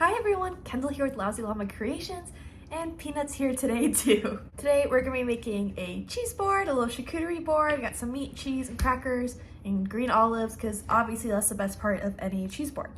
Hi everyone, Kendall here with Lousy Llama Creations, and Peanut's here today too. Today we're gonna be making a cheese board, a little charcuterie board. We got some meat, cheese, and crackers, and green olives, because obviously that's the best part of any cheese board.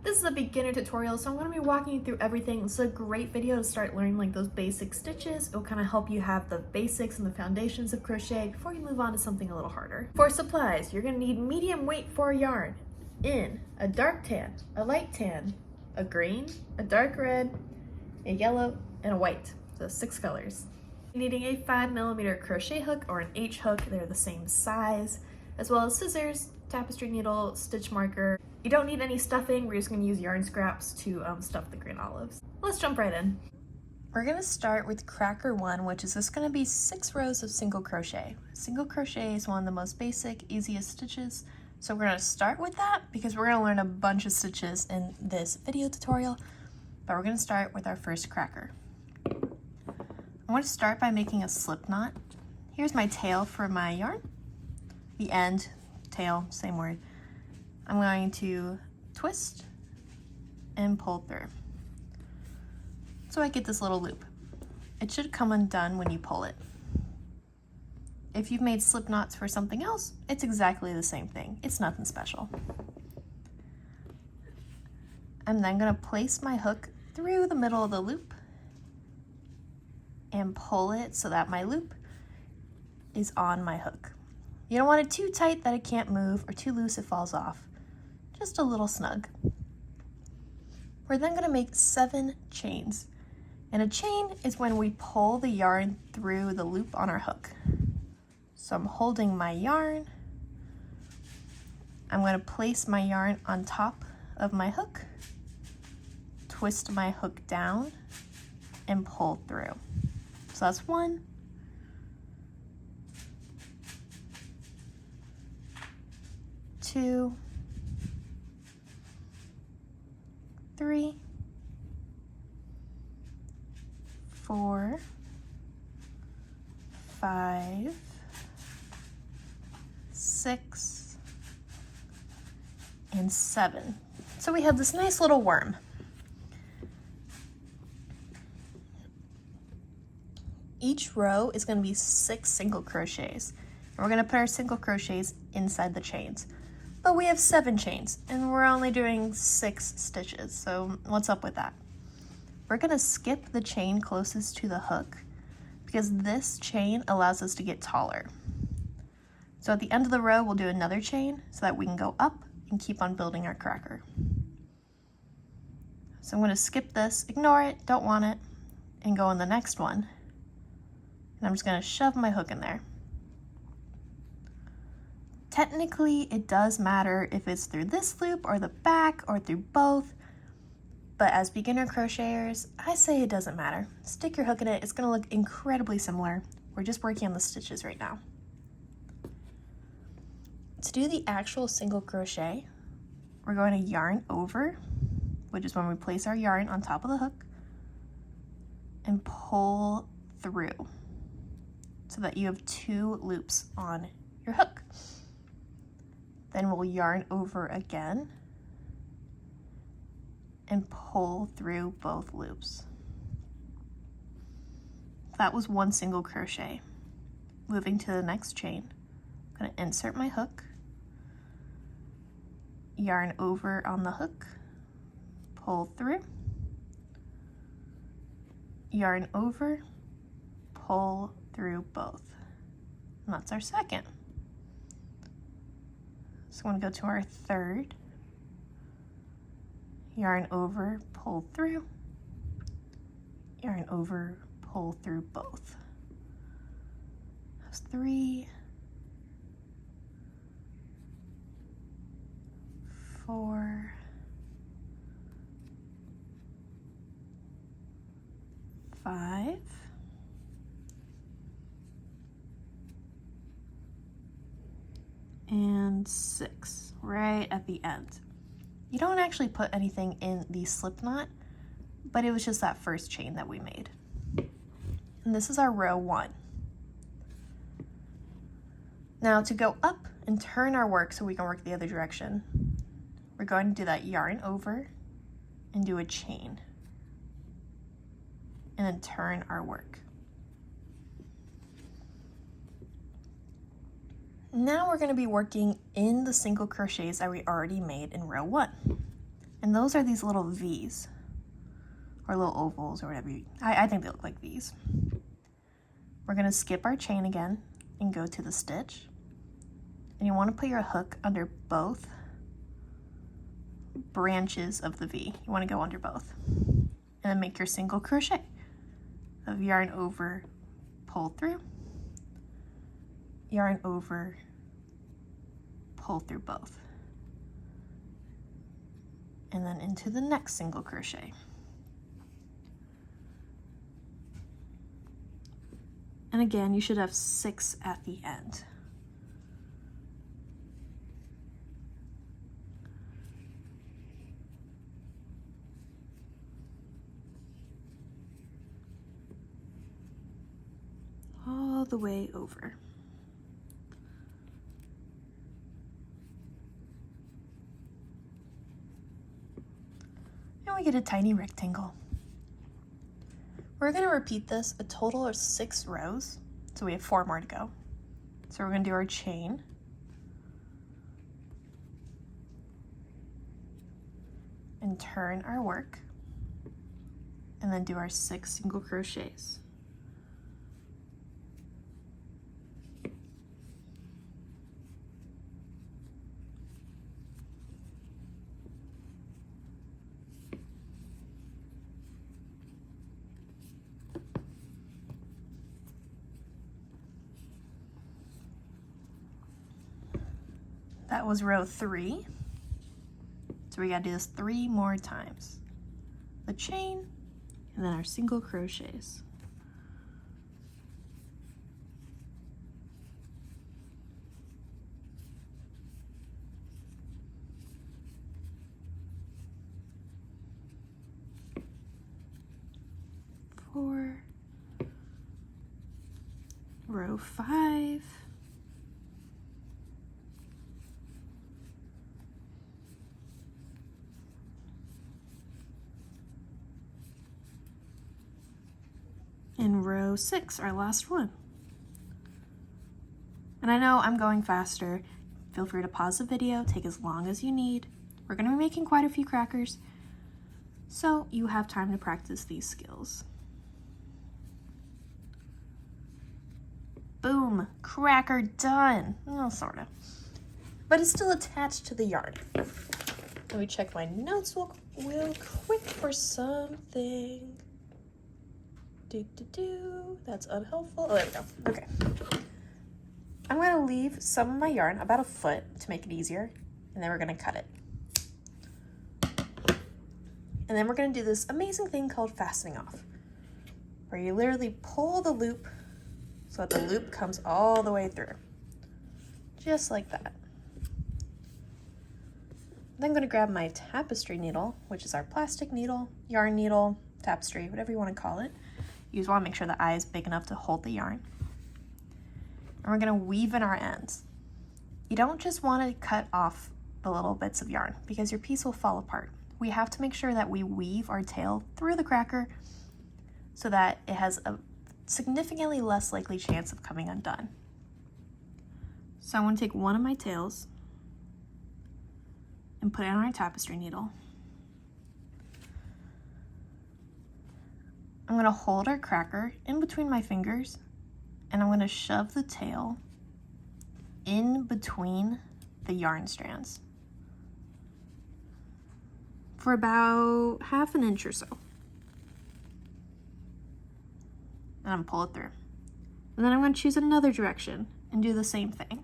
This is a beginner tutorial, so I'm gonna be walking you through everything. It's a great video to start learning like those basic stitches. It'll kind of help you have the basics and the foundations of crochet before you move on to something a little harder. For supplies, you're gonna need medium weight for yarn in a dark tan, a light tan, a green, a dark red, a yellow, and a white. So 6 colors. Needing a 5mm crochet hook or an H hook, they're the same size, as well as scissors, tapestry needle, stitch marker. You don't need any stuffing, we're just gonna use yarn scraps to stuff the green olives. Let's jump right in. We're gonna start with cracker 1, which is just gonna be 6 rows of single crochet. Single crochet is one of the most basic, easiest stitches. So we're gonna start with that because we're gonna learn a bunch of stitches in this video tutorial, but we're gonna start with our first cracker. I'm going to start by making a slip knot. Here's my tail for my yarn. The end, tail, same word. I'm going to twist and pull through. So I get this little loop. It should come undone when you pull it. If you've made slip knots for something else, it's exactly the same thing. It's nothing special. I'm then going to place my hook through the middle of the loop and pull it so that my loop is on my hook. You don't want it too tight that it can't move or too loose it falls off. Just a little snug. We're then going to make 7 chains. And a chain is when we pull the yarn through the loop on our hook. So I'm holding my yarn. I'm going to place my yarn on top of my hook, twist my hook down, and pull through. So that's 1, 2, 3, 4, 5, 6, and 7. So we have this nice little worm. Each row is going to be 6 single crochets. And we're going to put our single crochets inside the chains. But we have 7 chains and we're only doing 6 stitches. So what's up with that? We're going to skip the chain closest to the hook because this chain allows us to get taller. So at the end of the row, we'll do another chain so that we can go up and keep on building our cracker. So I'm going to skip this, ignore it, don't want it, and go on the next one. And I'm just going to shove my hook in there. Technically, it does matter if it's through this loop or the back or through both, but as beginner crocheters, I say it doesn't matter. Stick your hook in it, it's going to look incredibly similar. We're just working on the stitches right now. To do the actual single crochet, we're going to yarn over, which is when we place our yarn on top of the hook, and pull through so that you have 2 loops on your hook. Then we'll yarn over again and pull through both loops. That was 1 single crochet. Moving to the next chain, I'm going to insert my hook, yarn over on the hook, pull through, yarn over, pull through both. And that's our second. So I'm going to go to our third, yarn over, pull through, yarn over, pull through both. That's 3, 4, 5, and 6, right at the end. You don't actually put anything in the slip knot, but it was just that first chain that we made. And this is our row 1. Now to go up and turn our work so we can work the other direction, we're going to do that yarn over and do a chain. And then turn our work. Now we're going to be working in the single crochets that we already made in row 1. And those are these little V's, or little ovals, or whatever I think they look like V's. We're going to skip our chain again and go to the stitch. And you want to put your hook under both branches of the V. You want to go under both. And then make your single crochet of yarn over, pull through, yarn over, pull through both, and then into the next single crochet. And again, you should have 6 at the end. All the way over. And we get a tiny rectangle. We're going to repeat this a total of 6 rows, so we have 4 more to go. So we're going to do our chain, and turn our work, and then do our 6 single crochets. That was row 3. So we gotta do this 3 more times. The chain, and then our single crochets. Four, row 5. And row 6, our last one. And I know I'm going faster. Feel free to pause the video, take as long as you need. We're going to be making quite a few crackers, so you have time to practice these skills. Boom, cracker done. Well, sort of. But it's still attached to the yarn. Let me check my notes real quick for something. That's unhelpful. Oh, there we go. Okay. I'm going to leave some of my yarn, about 1 foot, to make it easier, and then we're going to cut it. And then we're going to do this amazing thing called fastening off, where you literally pull the loop so that the loop comes all the way through. Just like that. Then I'm going to grab my tapestry needle, which is our plastic needle, yarn needle, tapestry, whatever you want to call it. You just want to make sure the eye is big enough to hold the yarn. And we're going to weave in our ends. You don't just want to cut off the little bits of yarn because your piece will fall apart. We have to make sure that we weave our tail through the cracker so that it has a significantly less likely chance of coming undone. So I'm going to take one of my tails and put it on our tapestry needle. I'm going to hold our cracker in between my fingers, and I'm going to shove the tail in between the yarn strands for about ½ inch or so. And I'm pull it through. And then I'm going to choose another direction and do the same thing.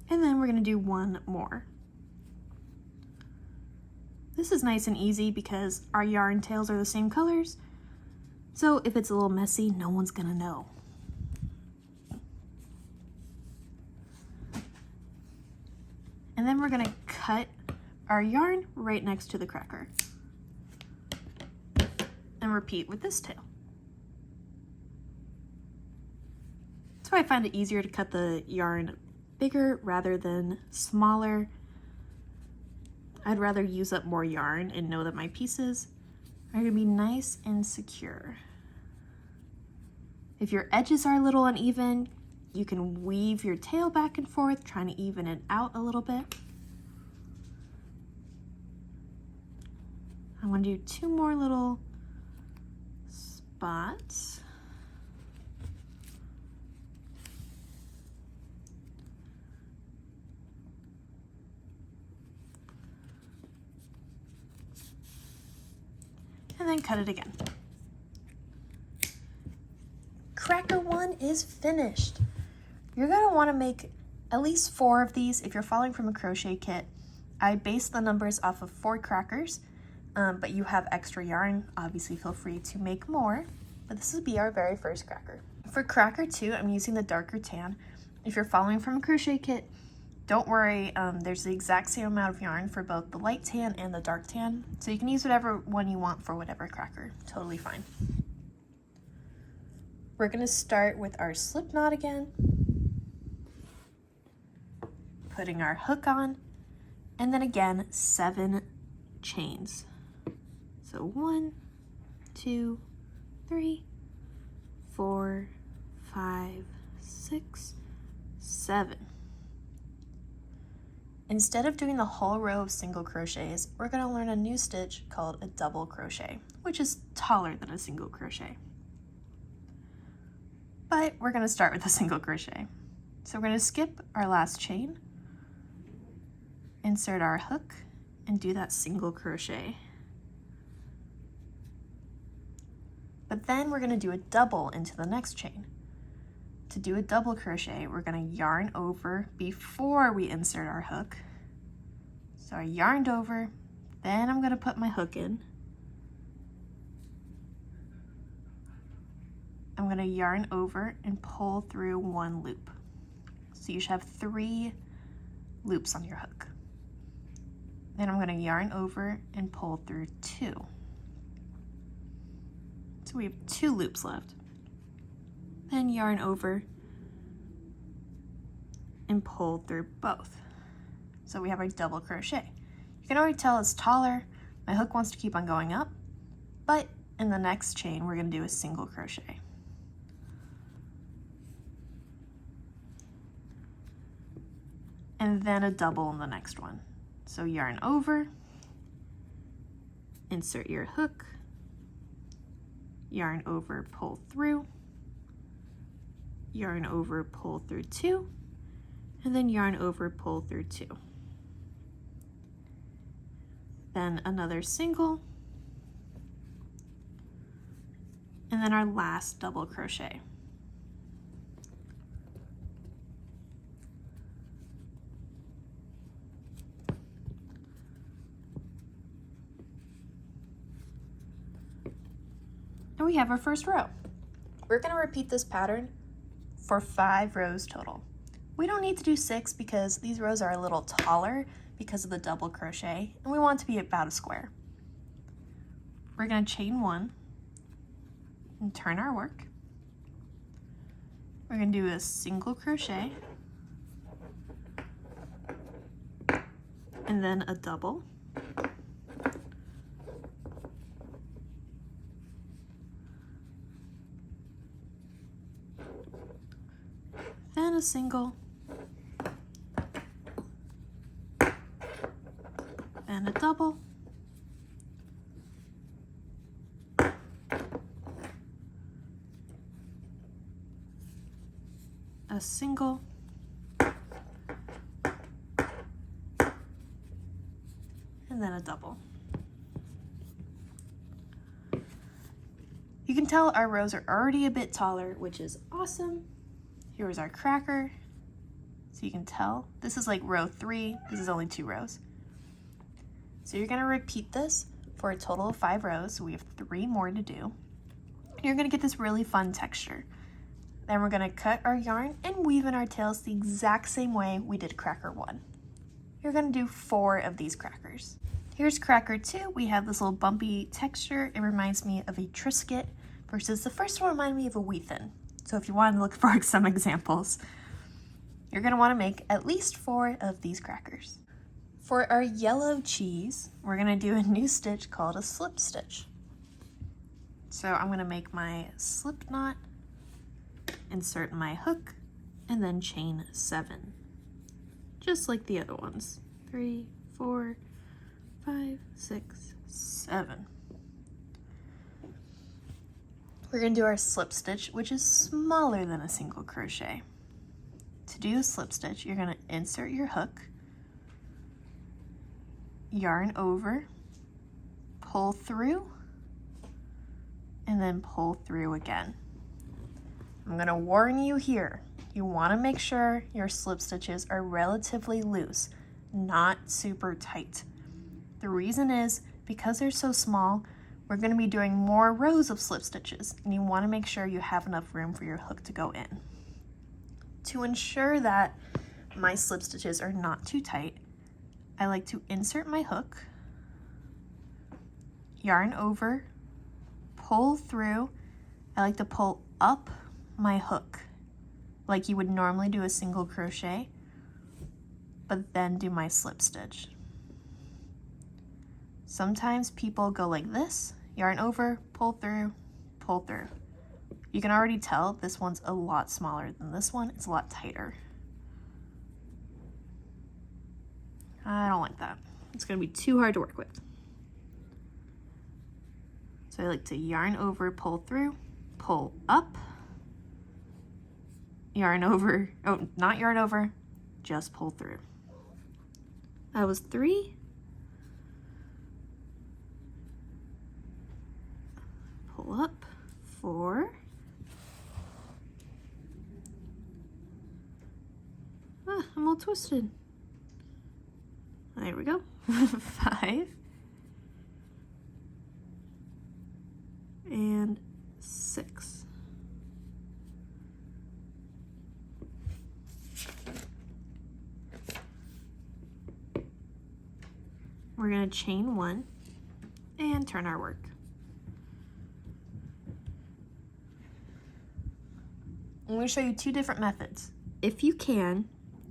And then we're going to do one more. This is nice and easy because our yarn tails are the same colors. So if it's a little messy, no one's going to know. And then we're going to cut our yarn right next to the cracker. And repeat with this tail. So I find it easier to cut the yarn bigger rather than smaller. I'd rather use up more yarn and know that my pieces are gonna be nice and secure. If your edges are a little uneven, you can weave your tail back and forth, trying to even it out a little bit. I want to do 2 more little spots. And then cut it again. Cracker 1 is finished. You're gonna wanna make at least 4 of these. If you're following from a crochet kit, I based the numbers off of 4 crackers, but you have extra yarn, obviously feel free to make more, but this will be our very first cracker. For cracker 2, I'm using the darker tan. If you're following from a crochet kit, don't worry, there's the exact same amount of yarn for both the light tan and the dark tan, so you can use whatever one you want for whatever cracker, totally fine. We're gonna start with our slip knot again, putting our hook on, and then again, 7 chains. So 1, 2, 3, 4, 5, 6, 7. Instead of doing the whole row of single crochets, we're going to learn a new stitch called a double crochet, which is taller than a single crochet. But we're going to start with a single crochet. So we're going to skip our last chain, insert our hook, and do that single crochet. But then we're going to do a double into the next chain. To do a double crochet, we're going to yarn over before we insert our hook. So I yarned over, then I'm going to put my hook in. I'm going to yarn over and pull through 1 loop. So you should have 3 loops on your hook. Then I'm going to yarn over and pull through 2. So we have 2 loops left. Then yarn over and pull through both. So we have our double crochet. You can already tell it's taller. My hook wants to keep on going up, but in the next chain, we're going to do a single crochet. And then a double in the next one. So yarn over, insert your hook, yarn over, pull through, yarn over, pull through 2, and then yarn over, pull through 2. Then another single, and then our last double crochet. And we have our first row. We're going to repeat this pattern for 5 rows total. We don't need to do 6 because these rows are a little taller because of the double crochet, and we want it to be about a square. We're going to chain 1 and turn our work. We're going to do a single crochet and then a double. Then a single, then a double, a single, and then a double. You can tell our rows are already a bit taller, which is awesome. Here's our cracker. So you can tell, this is like row 3, this is only 2 rows. So you're gonna repeat this for a total of 5 rows, so we have 3 more to do. You're gonna get this really fun texture. Then we're gonna cut our yarn and weave in our tails the exact same way we did cracker 1. You're gonna do 4 of these crackers. Here's cracker 2, we have this little bumpy texture. It reminds me of a Triscuit versus the first one reminded me of a wheat thin. So if you want to look for some examples, you're going to want to make at least 4 of these crackers. For our yellow cheese, we're going to do a new stitch called a slip stitch. So I'm going to make my slip knot, insert my hook, and then chain 7. Just like the other ones. 3, 4, 5, 6, 7. We're going to do our slip stitch, which is smaller than a single crochet. To do a slip stitch, you're going to insert your hook, yarn over, pull through, and then pull through again. I'm going to warn you here, you want to make sure your slip stitches are relatively loose, not super tight. The reason is because they're so small, we're going to be doing more rows of slip stitches, and you want to make sure you have enough room for your hook to go in. To ensure that my slip stitches are not too tight, I like to insert my hook, yarn over, pull through. I like to pull up my hook like you would normally do a single crochet, but then do my slip stitch. Sometimes people go like this, yarn over, pull through, pull through. You can already tell this one's a lot smaller than this one. It's a lot tighter. I don't like that. It's going to be too hard to work with. So I like to yarn over, pull through, pull up, yarn over, oh, not yarn over, just pull through. That was 3. Pull up, 4. Ah, I'm all twisted. There we go. 5. And 6. We're going to chain 1 and turn our work. I'm going to show you 2 different methods. If you can,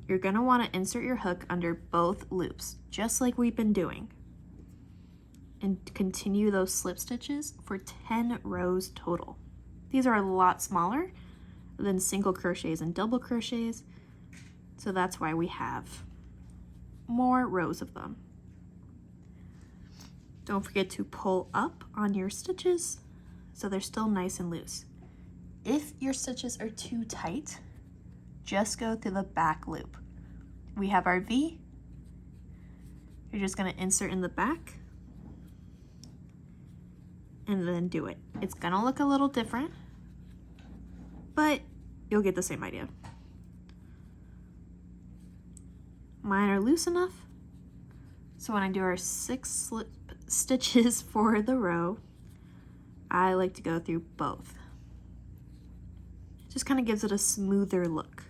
you're going to want to insert your hook under both loops, just like we've been doing, and continue those slip stitches for 10 rows total. These are a lot smaller than single crochets and double crochets, so that's why we have more rows of them. Don't forget to pull up on your stitches so they're still nice and loose. If your stitches are too tight, just go through the back loop. We have our V. You're just going to insert in the back and then do it. It's going to look a little different, but you'll get the same idea. Mine are loose enough, so when I do our 6 slip stitches for the row, I like to go through both. It just kind of gives it a smoother look.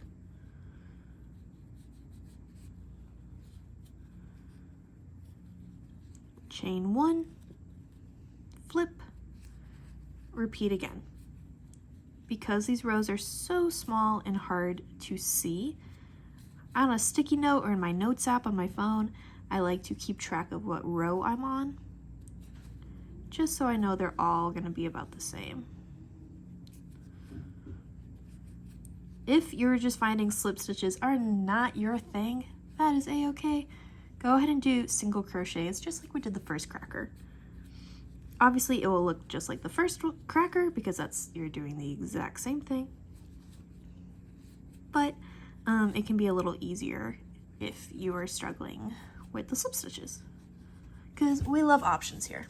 Chain 1, flip, repeat again. Because these rows are so small and hard to see, on a sticky note or in my notes app on my phone, I like to keep track of what row I'm on, just so I know they're all going to be about the same. If you're just finding slip stitches are not your thing, that is a-okay. Go ahead and do single crochets just like we did the first cracker. Obviously it will look just like the first cracker because you're doing the exact same thing. But it can be a little easier if you are struggling with the slip stitches, because we love options here.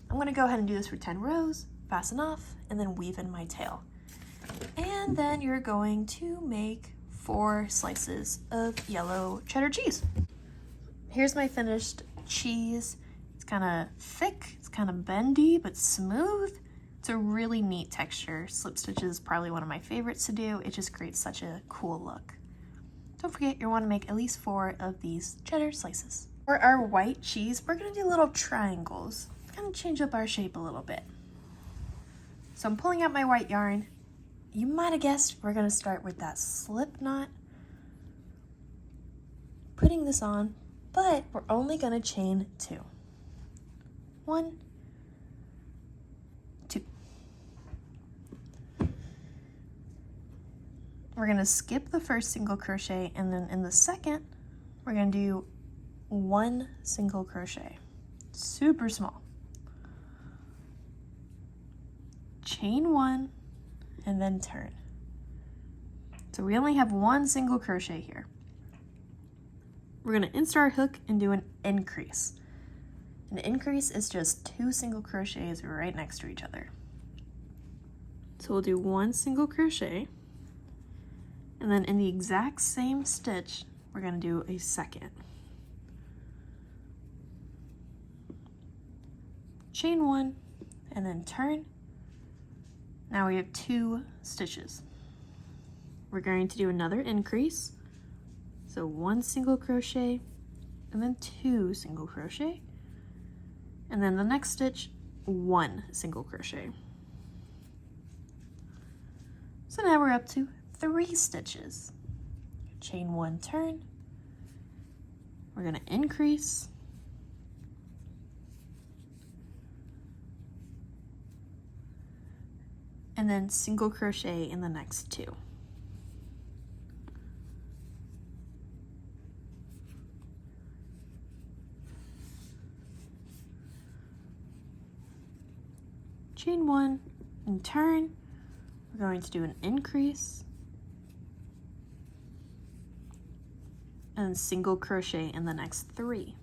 I'm going to go ahead and do this for 10 rows, fasten off, and then weave in my tail. And then you're going to make 4 slices of yellow cheddar cheese. Here's my finished cheese. It's kind of thick, it's kind of bendy, but smooth. It's a really neat texture. Slip stitches is probably one of my favorites to do. It just creates such a cool look. Don't forget, you want to make at least 4 of these cheddar slices. For our white cheese, we're going to do little triangles. Kind of change up our shape a little bit. So I'm pulling out my white yarn you might have guessed we're going to start with that slip knot, putting this on, but we're only going to chain 2. 1, 2. We're going to skip the first single crochet, and then in the second, we're going to do 1 single crochet, super small. Chain 1, and then turn. So we only have 1 single crochet here. We're going to insert our hook and do an increase. An increase is just 2 single crochets right next to each other. So we'll do 1 single crochet, and then in the exact same stitch, we're going to do a second. Chain 1, and then turn. Now we have 2 stitches. We're going to do another increase. So 1 single crochet, and then 2 single crochet. And then the next stitch, 1 single crochet. So now we're up to 3 stitches. Chain 1, turn. We're going to increase. And then single crochet in the next 2. Chain 1 and turn. We're going to do an increase and single crochet in the next 3.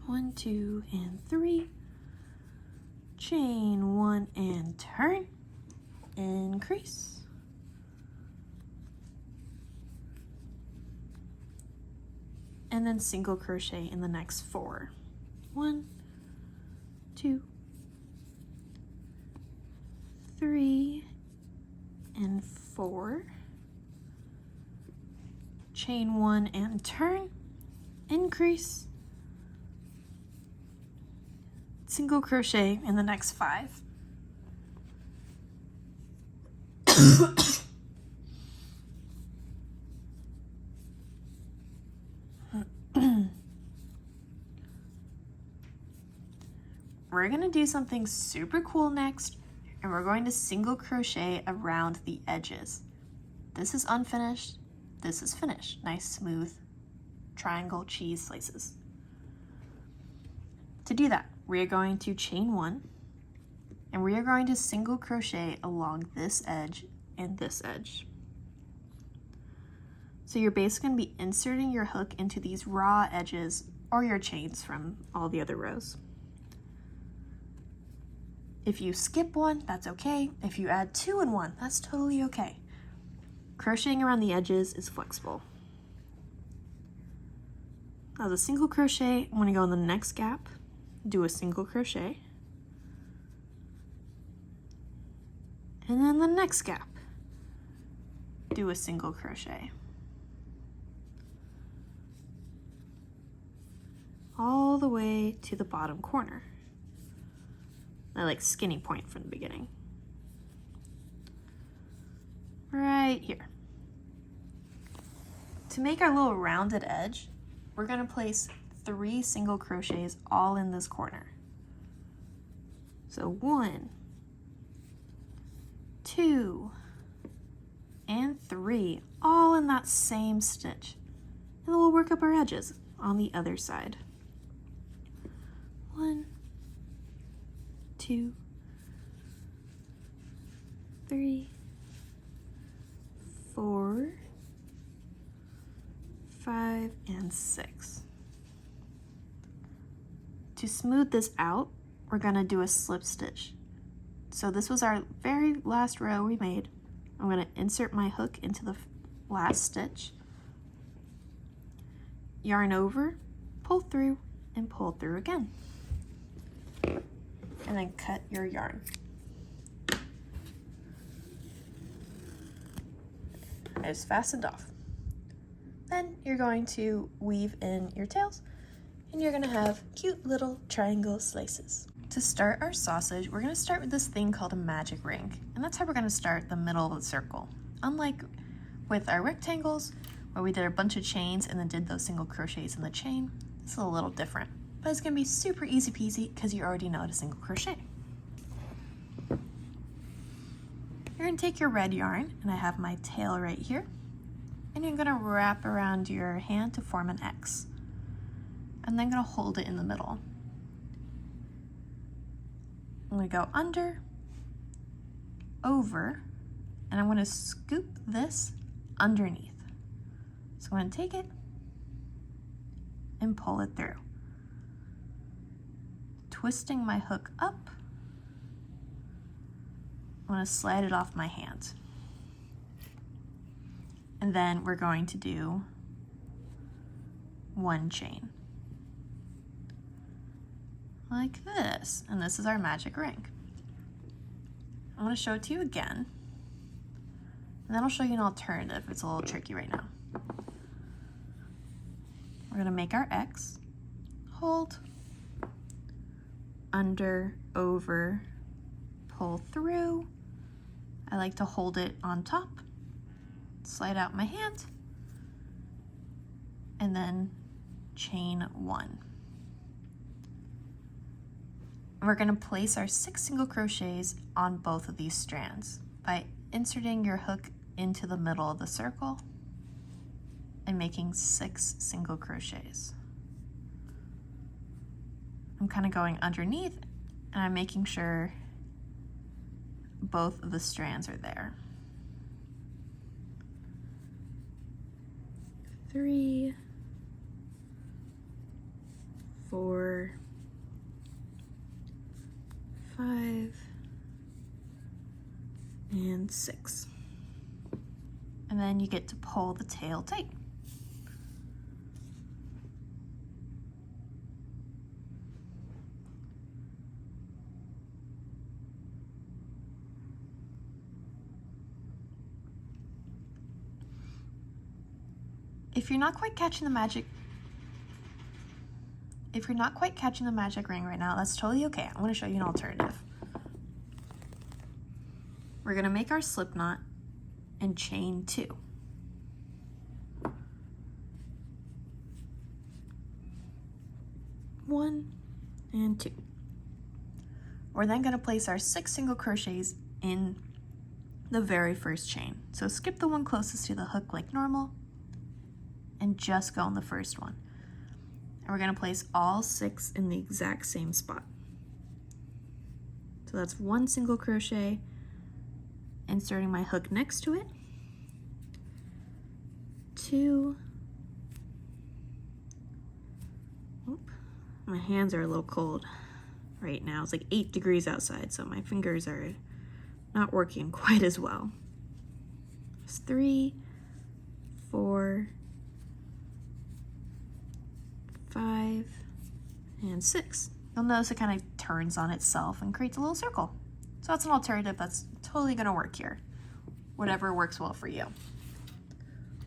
One, 2, and 3. Chain 1 and turn. Increase. And then single crochet in the next 4. 1, 2, 3, and 4. Chain 1 and turn. Increase. Single crochet in the next 5. We're going to do something super cool next, and we're going to single crochet around the edges. This is unfinished, this is finished. Nice smooth triangle cheese slices. To do that, we are going to chain 1, and we are going to single crochet along this edge and this edge. So you're basically going to be inserting your hook into these raw edges or your chains from all the other rows. If you skip one, that's okay. If you add 2 in one, that's totally okay. Crocheting around the edges is flexible. Now the single crochet, I'm going to go in the next gap, do a single crochet, and then the next gap, do a single crochet. All the way to the bottom corner. I like skinny point from the beginning. Right here. To make our little rounded edge, we're going to place 3 single crochets all in this corner. So 1, 2, and 3, all in that same stitch. And then we'll work up our edges on the other side. 1, 2, 3, 4, 5, and 6. To smooth this out, we're going to do a slip stitch. So this was our very last row we made. I'm going to insert my hook into the last stitch, yarn over, pull through, and pull through again. And then cut your yarn. I just fastened off. Then you're going to weave in your tails and you're gonna have cute little triangle slices. To start our sausage, we're gonna start with this thing called a magic ring, and that's how we're gonna start the middle of the circle. Unlike with our rectangles, where we did a bunch of chains and then did those single crochets in the chain, it's a little different, but it's gonna be super easy peasy because you already know how to single crochet. You're gonna take your red yarn, and I have my tail right here, and you're gonna wrap around your hand to form an X, and then gonna hold it in the middle. I'm gonna go under, over, and I'm gonna scoop this underneath. So I'm gonna take it and pull it through, twisting my hook up. I'm gonna slide it off my hand. And then we're going to do one chain. Like this, and this is our magic ring. I'm gonna show it to you again, and then I'll show you an alternative. It's a little tricky right now. We're gonna make our X, hold, under, over, pull through. I like to hold it on top, slide out my hand, and then chain one. We're going to place our 6 single crochets on both of these strands by inserting your hook into the middle of the circle and making 6 single crochets. I'm kind of going underneath, and I'm making sure both of the strands are there. 3, 4, 5, and 6. And then you get to pull the tail tight. If you're not quite catching the magic ring right now, that's totally okay. I'm going to show you an alternative. We're going to make our slip knot and chain 2. One and 2. We're then going to place our 6 single crochets in the very first chain. So skip the one closest to the hook like normal and just go on the first one. And we're going to place all 6 in the exact same spot. So that's 1 single crochet, inserting my hook next to it, 2, my hands are a little cold right now. It's like 8 degrees outside, so my fingers are not working quite as well. It's 3, 4, 5, and 6. You'll notice it kind of turns on itself and creates a little circle. So that's an alternative that's totally going to work here. Whatever works well for you.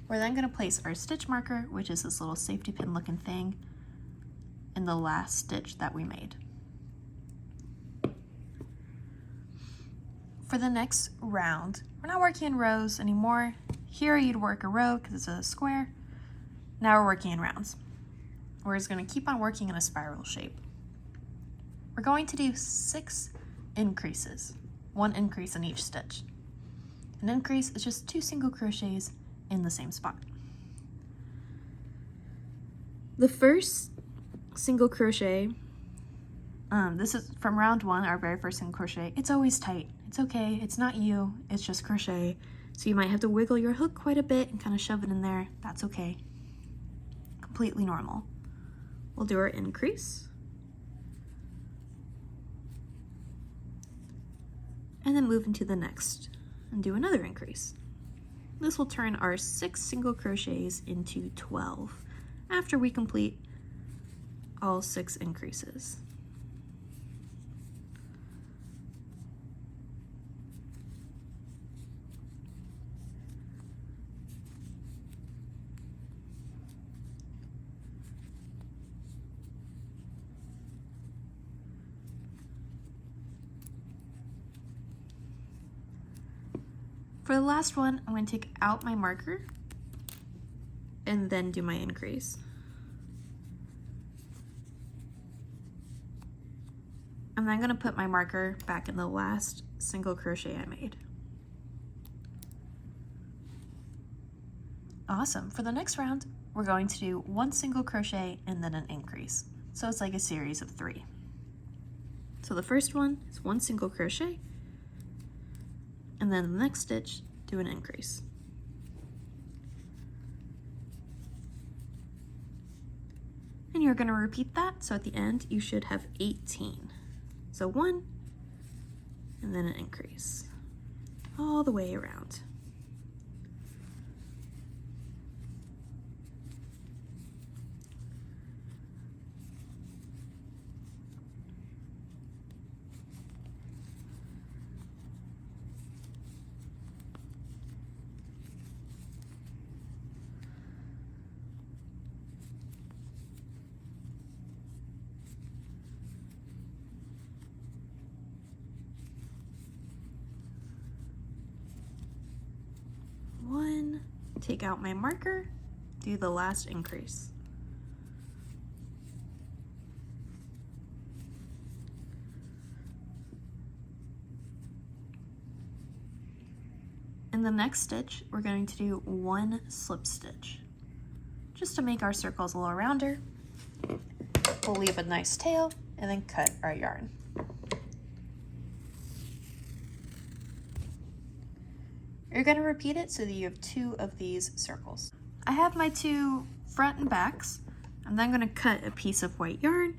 We're then going to place our stitch marker, which is this little safety pin looking thing, in the last stitch that we made. For the next round, we're not working in rows anymore. Here you'd work a row because it's a square. Now we're working in rounds. We're just going to keep on working in a spiral shape. We're going to do 6 increases, 1 increase in each stitch. An increase is just 2 single crochets in the same spot. The first single crochet, this is from round 1, our very first single crochet. It's always tight. It's okay. It's not you. It's just crochet. So you might have to wiggle your hook quite a bit and kind of shove it in there. That's okay. Completely normal. We'll do our increase. And then move into the next and do another increase. This will turn our 6 single crochets into 12 after we complete all 6 increases. For the last one, I'm going to take out my marker and then do my increase. And then I'm going to put my marker back in the last single crochet I made. Awesome. For the next round, we're going to do 1 single crochet and then an increase. So it's like a series of 3. So the first one is 1 single crochet, and then the next stitch, do an increase. And you're going to repeat that, so at the end you should have 18. So 1, and then an increase, all the way around. Take out my marker, do the last increase. In the next stitch, we're going to do 1 slip stitch, just to make our circles a little rounder. We'll leave a nice tail and then cut our yarn. You're going to repeat it so that you have 2 of these circles. I have my 2 front and backs. I'm then going to cut a piece of white yarn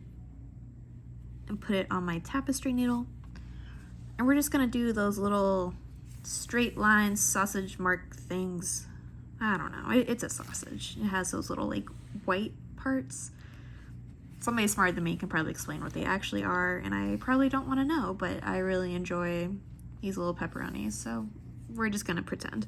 and put it on my tapestry needle. And we're just going to do those little straight lines, sausage mark things. I don't know, it's a sausage. It has those little like white parts. Somebody smarter than me can probably explain what they actually are, and I probably don't want to know, but I really enjoy these little pepperonis, so we're just gonna pretend.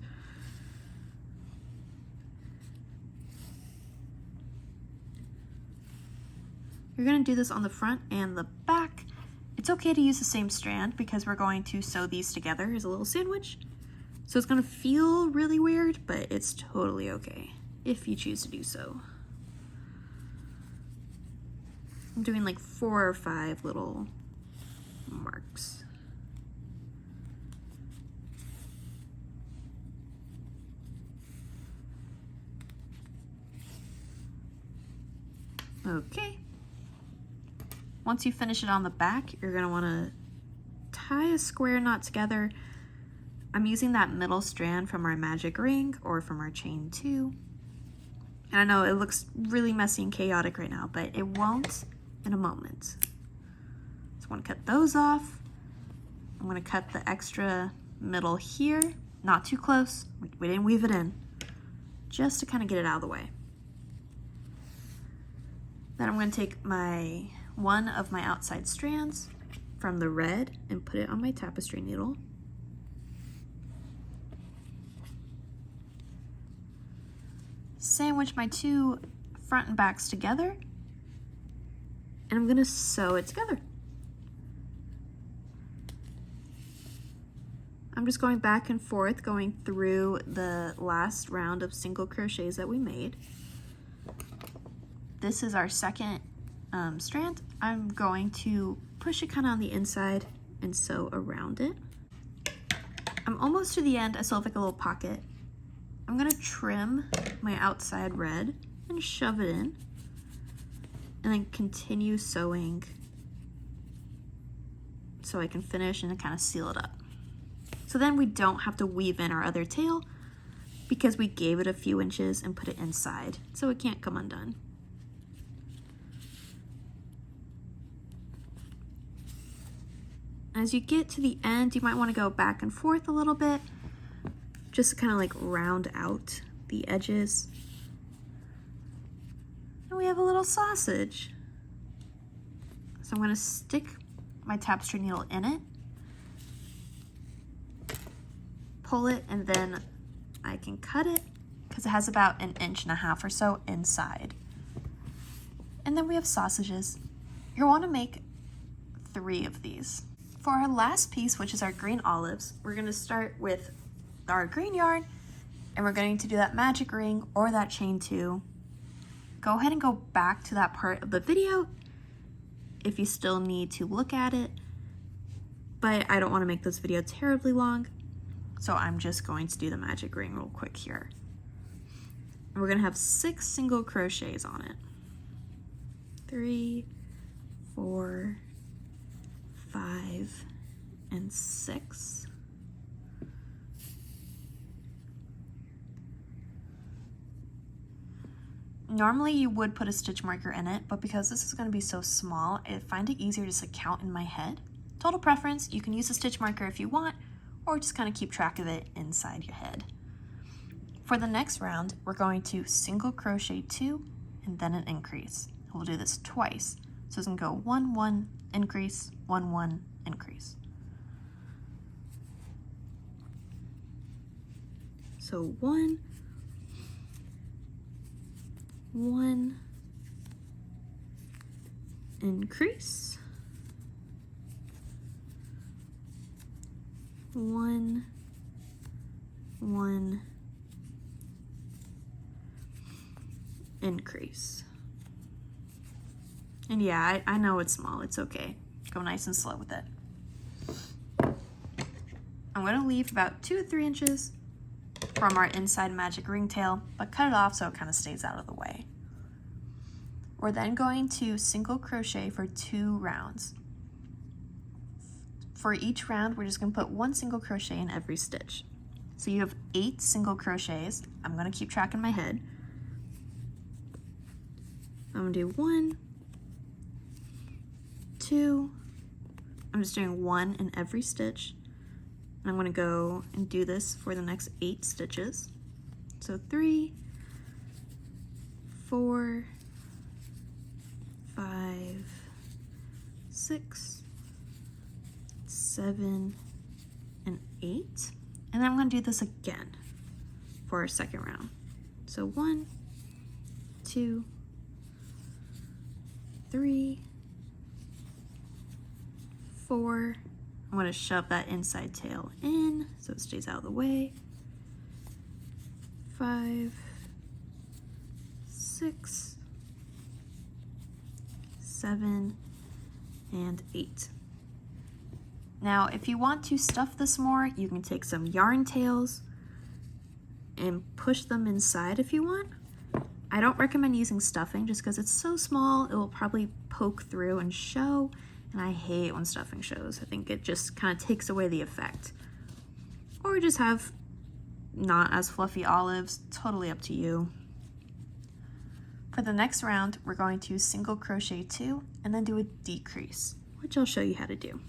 You're gonna do this on the front and the back. It's okay to use the same strand because we're going to sew these together as a little sandwich. So it's gonna feel really weird, but it's totally okay if you choose to do so. I'm doing like 4 or 5 little marks. Okay. Once you finish it on the back, you're going to want to tie a square knot together. I'm using that middle strand from our magic ring or from our chain 2. And I know it looks really messy and chaotic right now, but it won't in a moment. So I want to cut those off. I'm going to cut the extra middle here, not too close. We didn't weave it in, just to kind of get it out of the way. Then I'm going to take one of my outside strands from the red and put it on my tapestry needle. Sandwich my 2 front and backs together, and I'm going to sew it together. I'm just going back and forth, going through the last round of single crochets that we made. This is our second strand. I'm going to push it kind of on the inside and sew around it. I'm almost to the end. I still have like a little pocket. I'm gonna trim my outside red and shove it in, and then continue sewing so I can finish and kind of seal it up. So then we don't have to weave in our other tail because we gave it a few inches and put it inside, so it can't come undone. As you get to the end, you might want to go back and forth a little bit just to kind of like round out the edges. And we have a little sausage. So I'm going to stick my tapestry needle in it, pull it, and then I can cut it because it has about 1.5 inches or so inside. And then we have sausages. You'll want to make 3 of these. For our last piece, which is our green olives, we're going to start with our green yarn, and we're going to do that magic ring or that chain 2. Go ahead and go back to that part of the video if you still need to look at it, but I don't want to make this video terribly long, so I'm just going to do the magic ring real quick here. And we're going to have 6 single crochets on it. 3, 4, 5, and 6. Normally you would put a stitch marker in it, but because this is going to be so small, I find it easier just to count in my head. Total preference, you can use a stitch marker if you want, or just kind of keep track of it inside your head. For the next round, we're going to single crochet 2 and then an increase. We'll do this twice. So it's going to go 1, 1, increase, 1, 1, increase. So 1, 1, increase, 1, 1, increase. And yeah, I know it's small, it's okay. Go nice and slow with it. I'm going to leave about 2 to 3 inches from our inside magic ring tail, but cut it off so it kind of stays out of the way. We're then going to single crochet for 2 rounds. For each round, we're just going to put 1 single crochet in every stitch. So you have 8 single crochets. I'm going to keep track in my head. I'm going to do 1, 2, I'm just doing 1 in every stitch. And I'm going to go and do this for the next 8 stitches. So 3, 4, 5, 6, 7, and 8. And then I'm going to do this again for our second round. So 1, 2, 3, 4. I'm going to shove that inside tail in so it stays out of the way. 5, 6, 7, and 8. Now, if you want to stuff this more, you can take some yarn tails and push them inside if you want. I don't recommend using stuffing just because it's so small, it will probably poke through and show. And I hate when stuffing shows. I think it just kind of takes away the effect. Or just have not as fluffy olives, totally up to you. For the next round, we're going to single crochet 2 and then do a decrease, which I'll show you how to do.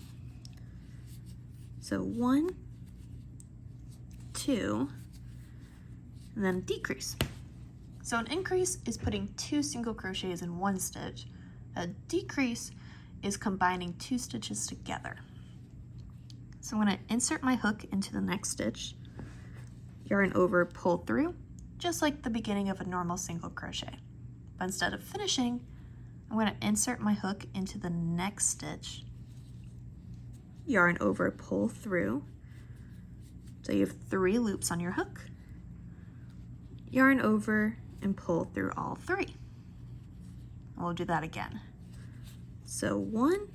So 1, 2, and then decrease. So an increase is putting 2 single crochets in 1 stitch. A decrease is combining 2 stitches together. So I'm going to insert my hook into the next stitch, yarn over, pull through, just like the beginning of a normal single crochet. But instead of finishing, I'm going to insert my hook into the next stitch, yarn over, pull through. So you have 3 loops on your hook, yarn over, and pull through all 3. And we'll do that again. So 1,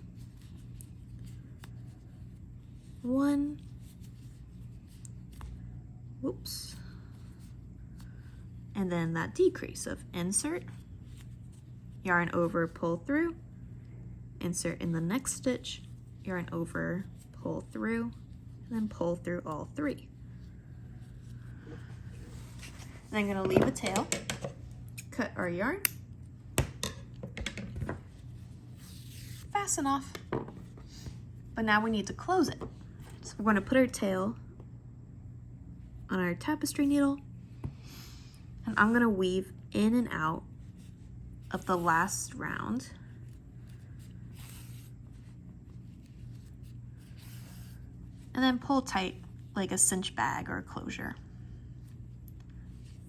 1, whoops, and then that decrease of insert, yarn over, pull through, insert in the next stitch, yarn over, pull through, and then pull through all 3. Then I'm going to leave a tail, cut our yarn, fast enough, but now we need to close it. So we're going to put our tail on our tapestry needle, and I'm going to weave in and out of the last round. And then pull tight like a cinch bag or a closure.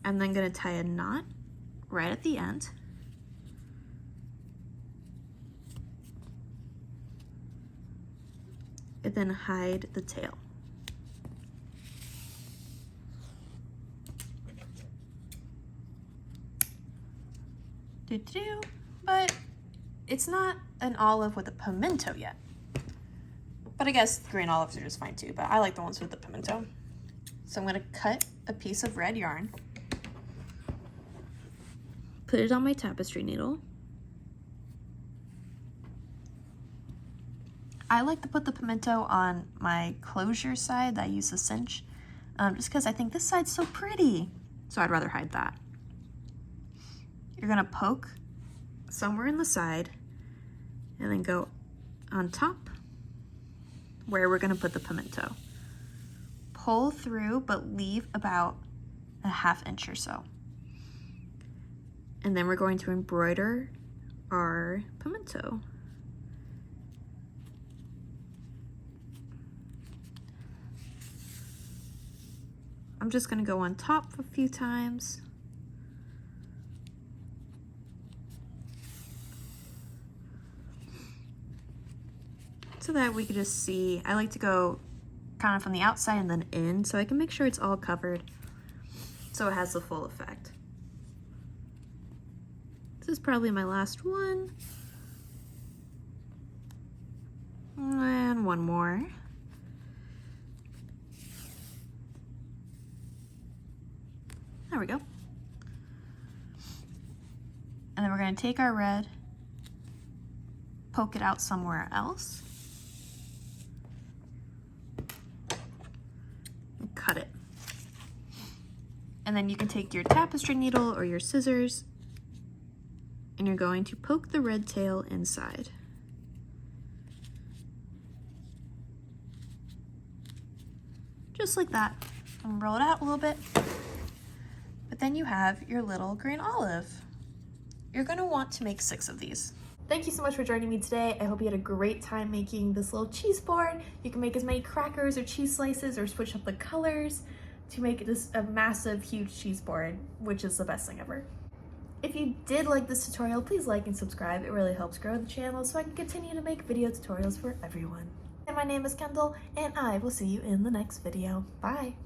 I'm then going to tie a knot right at the end. And then hide the tail. But it's not an olive with a pimento yet. But I guess green olives are just fine too, but I like the ones with the pimento. So I'm gonna cut a piece of red yarn, put it on my tapestry needle. I like to put the pimento on my closure side that I use the cinch, just because I think this side's so pretty. So I'd rather hide that. You're gonna poke somewhere in the side and then go on top where we're gonna put the pimento. Pull through, but leave about a 1/2 inch or so. And then we're going to embroider our pimento. I'm just gonna go on top a few times. So that we could just see. I like to go kind of from the outside and then in, so I can make sure it's all covered so it has the full effect. This is probably my last one. And one more. There we go. And then we're going to take our red, poke it out somewhere else, and cut it. And then you can take your tapestry needle or your scissors, and you're going to poke the red tail inside. Just like that. And roll it out a little bit. But then you have your little green olive. You're gonna want to make 6 of these. Thank you so much for joining me today. I hope you had a great time making this little cheese board. You can make as many crackers or cheese slices or switch up the colors to make this a massive, huge cheese board, which is the best thing ever. If you did like this tutorial, please like and subscribe. It really helps grow the channel so I can continue to make video tutorials for everyone. And my name is Kendall, and I will see you in the next video. Bye!